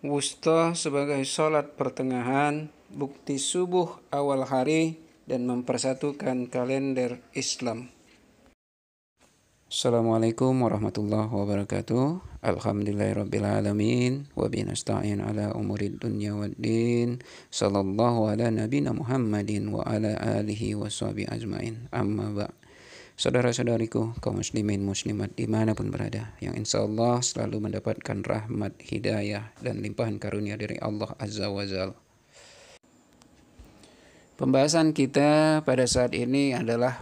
wusta sebagai sholat pertengahan, bukti subuh awal hari, dan mempersatukan kalender Islam. Assalamualaikum warahmatullahi wabarakatuh. Alhamdulillahirrabbilalamin. Wa binasta'in ala umurid dunya waddin. Sallallahu ala nabina Muhammadin wa ala alihi wa sahbihi ajmain. Amma ba'. Saudara-saudariku, kaum muslimin muslimat dimanapun berada, yang insya Allah selalu mendapatkan rahmat, hidayah, dan limpahan karunia dari Allah Azza wa Jalla. Pembahasan kita pada saat ini adalah,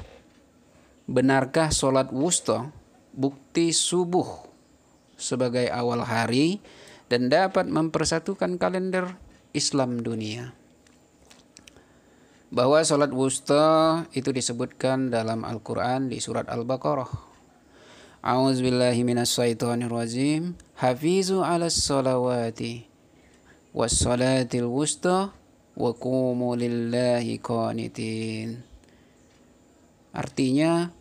benarkah sholat wusta bukti subuh sebagai awal hari dan dapat mempersatukan kalender Islam dunia? Bahwa sholat wusta itu disebutkan dalam Al-Quran di surat Al-Baqarah. A'udzubillahi minasyaitonirrajim. Hafizu 'alas sholawati was sholatil wusta wa qumu lillahi qanitin. Artinya,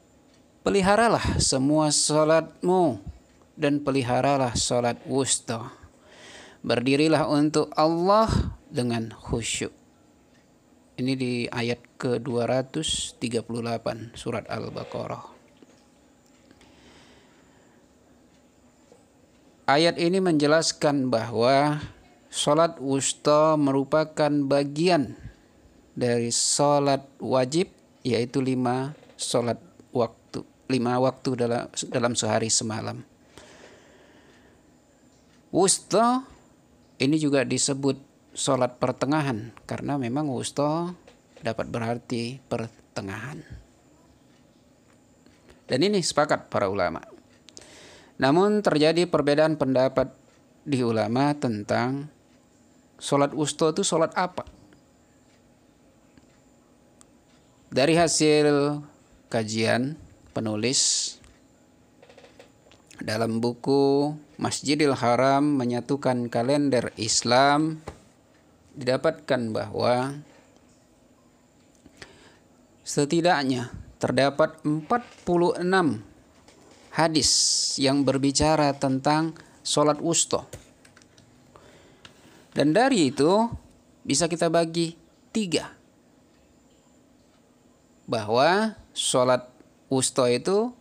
peliharalah semua sholatmu dan peliharalah sholat wusta. Berdirilah untuk Allah dengan khusyuk. Ini di ayat ke-238 surat Al-Baqarah. Ayat ini menjelaskan bahwa sholat wusta merupakan bagian dari sholat wajib, yaitu 5 waktu dalam sehari semalam. Wusta ini juga disebut sholat pertengahan, karena memang wusta dapat berarti pertengahan. Dan ini sepakat para ulama. Namun terjadi perbedaan pendapat di ulama tentang sholat wusta itu sholat apa. Dari hasil kajian penulis dalam buku Masjidil Haram Menyatukan Kalender Islam, didapatkan bahwa setidaknya terdapat 46 hadis yang berbicara tentang sholat wusta. Dan dari itu bisa kita bagi 3. Bahwa sholat wusta itu,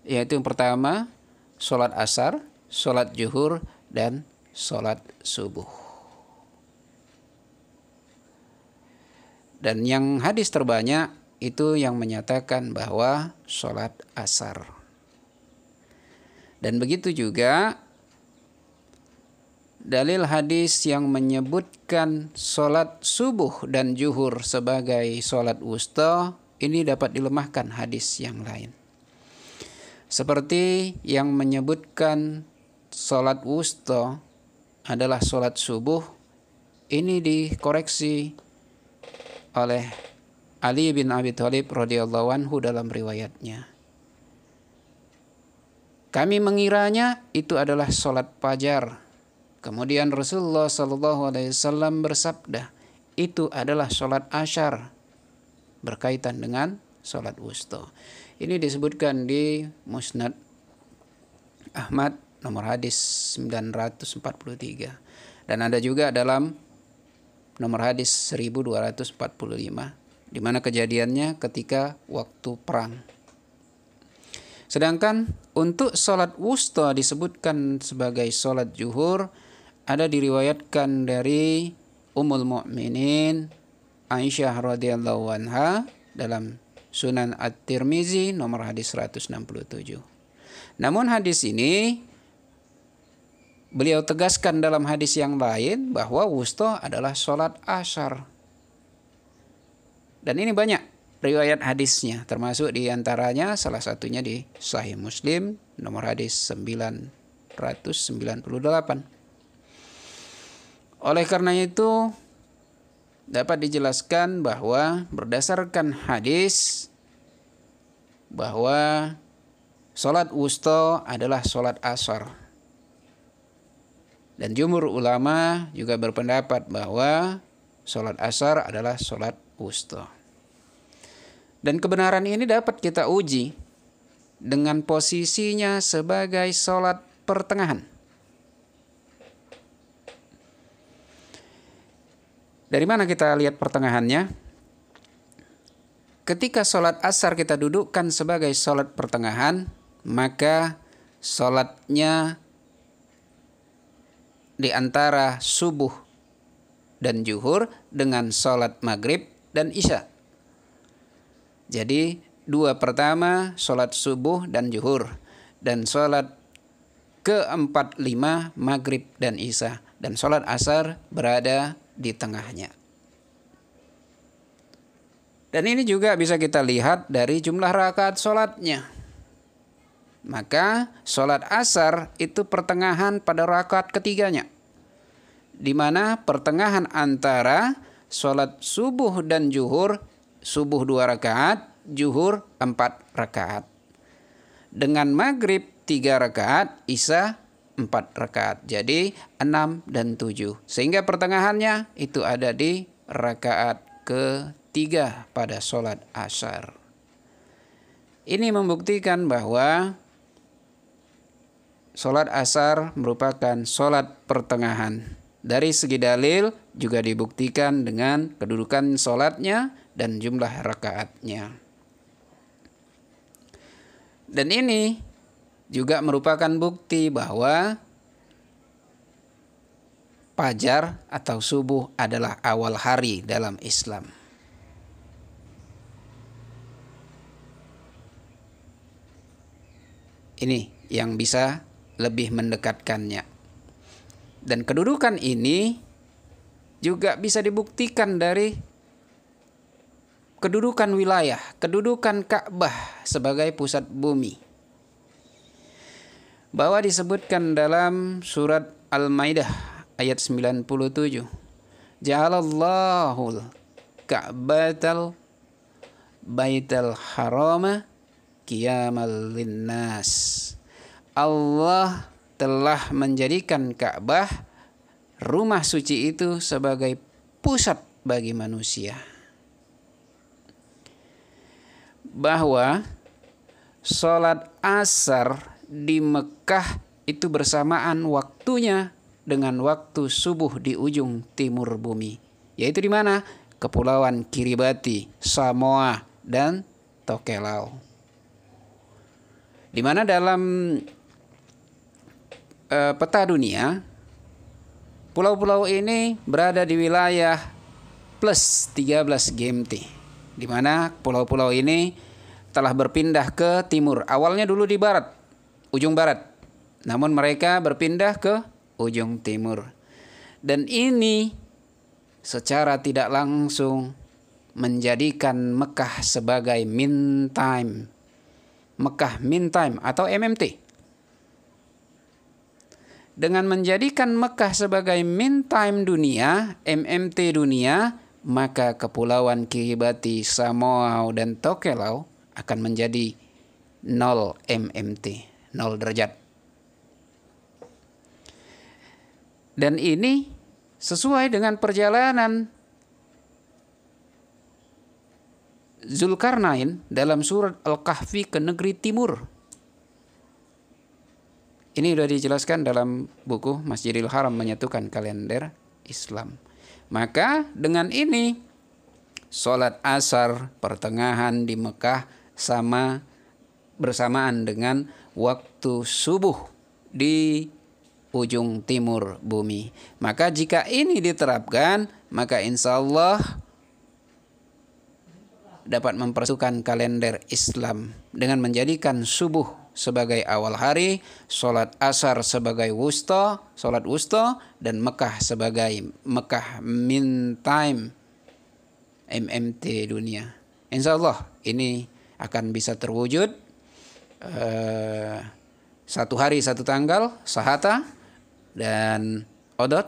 yaitu yang pertama sholat asar, sholat zuhur, dan sholat subuh. Dan yang hadis terbanyak itu yang menyatakan bahwa sholat asar. Dan begitu juga dalil hadis yang menyebutkan sholat subuh dan zuhur sebagai sholat wusta, ini dapat dilemahkan hadis yang lain. Seperti yang menyebutkan sholat wusta adalah sholat subuh, ini dikoreksi oleh Ali bin Abi Thalib radhiyallahu anhu dalam riwayatnya. Kami mengiranya itu adalah sholat fajar. Kemudian Rasulullah SAW bersabda, itu adalah sholat asyar, berkaitan dengan sholat wusta. Ini disebutkan di Musnad Ahmad nomor hadis 943. Dan ada juga dalam nomor hadis 1245, di mana kejadiannya ketika waktu perang. Sedangkan untuk sholat wusta disebutkan sebagai sholat zuhur, ada diriwayatkan dari Ummul Mukminin Aisyah radhiyallahu anha dalam Sunan At-Tirmizi nomor hadis 167. Namun hadis ini beliau tegaskan dalam hadis yang lain bahwa wusta adalah sholat asar. Dan ini banyak riwayat hadisnya, termasuk diantaranya salah satunya di Sahih Muslim nomor hadis 998. Oleh karena itu dapat dijelaskan bahwa berdasarkan hadis bahwa sholat wusta adalah sholat asar. Dan jumhur ulama juga berpendapat bahwa sholat asar adalah sholat wusta. Dan kebenaran ini dapat kita uji dengan posisinya sebagai sholat pertengahan. Dari mana kita lihat pertengahannya? Ketika sholat asar kita dudukkan sebagai sholat pertengahan, maka sholatnya di antara subuh dan zuhur dengan sholat maghrib dan isya. Jadi dua pertama sholat subuh dan zuhur, dan sholat keempat lima maghrib dan isya, dan sholat asar berada di tengahnya. Dan ini juga bisa kita lihat dari jumlah rakaat sholatnya. Maka sholat asar itu pertengahan pada rakaat ketiganya, di mana pertengahan antara sholat subuh dan zuhur, subuh 2 rakaat, zuhur 4 rakaat. Dengan maghrib 3 rakaat, isya 4 rakaat. Jadi 6 dan 7. Sehingga pertengahannya itu ada di rakaat ketiga pada sholat asar. Ini membuktikan bahwa sholat asar merupakan sholat pertengahan. Dari segi dalil juga dibuktikan dengan kedudukan sholatnya dan jumlah rakaatnya. Dan ini juga merupakan bukti bahwa fajar atau subuh adalah awal hari dalam Islam. Ini yang bisa lebih mendekatkannya. Dan kedudukan ini juga bisa dibuktikan dari kedudukan wilayah, kedudukan Ka'bah sebagai pusat bumi. Bahwa disebutkan dalam surat Al-Maidah ayat 97. Ja'alallahul Ka'batal Baital Harama qiyamal linnas. Allah telah menjadikan Ka'bah, rumah suci itu, sebagai pusat bagi manusia. Bahwa sholat asar di Mekah itu bersamaan waktunya dengan waktu subuh di ujung timur bumi, yaitu di mana? Kepulauan Kiribati, Samoa, dan Tokelau. Di mana dalam peta dunia, pulau-pulau ini berada di wilayah plus 13 GMT, di mana pulau-pulau ini telah berpindah ke timur. Awalnya dulu di barat, ujung barat, namun mereka berpindah ke ujung timur. Dan ini secara tidak langsung menjadikan Mekah sebagai mean time, Mekah mean time atau MMT. Dengan menjadikan Mekah sebagai mean time dunia, MMT dunia, maka kepulauan Kiribati, Samoa, dan Tokelau akan menjadi 0 MMT, 0 derajat. Dan ini sesuai dengan perjalanan Zulkarnain dalam surat Al-Kahfi ke negeri timur. Ini sudah dijelaskan dalam buku Masjidil Haram Menyatukan Kalender Islam. Maka dengan ini sholat asar pertengahan di Mekah sama bersamaan dengan waktu subuh di ujung timur bumi. Maka jika ini diterapkan, maka insya Allah dapat mempersatukan kalender Islam dengan menjadikan subuh sebagai awal hari, sholat asar sebagai sholat wusta, dan Mekah sebagai Mekah mean time, MMT dunia. Insya Allah ini akan bisa terwujud. Satu hari satu tanggal, sahata, dan odot,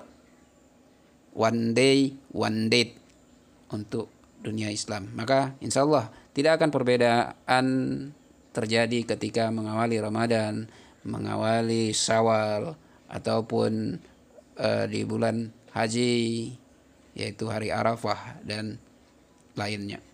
one day one date untuk dunia Islam. Maka insya Allah tidak akan perbedaan terjadi ketika mengawali Ramadan, mengawali Syawal, ataupun di bulan haji, yaitu hari Arafah dan lainnya.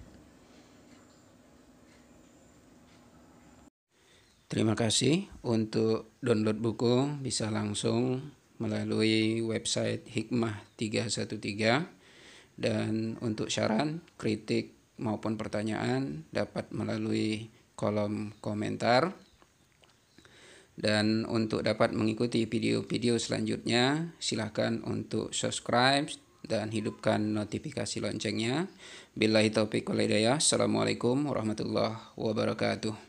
Terima kasih. Untuk download buku bisa langsung melalui website Hikmah 313 Dan untuk saran, kritik maupun pertanyaan dapat melalui kolom komentar. Dan untuk dapat mengikuti video-video selanjutnya, silakan untuk subscribe dan hidupkan notifikasi loncengnya. Billahi taufiq wal hidayah. Assalamualaikum warahmatullahi wabarakatuh.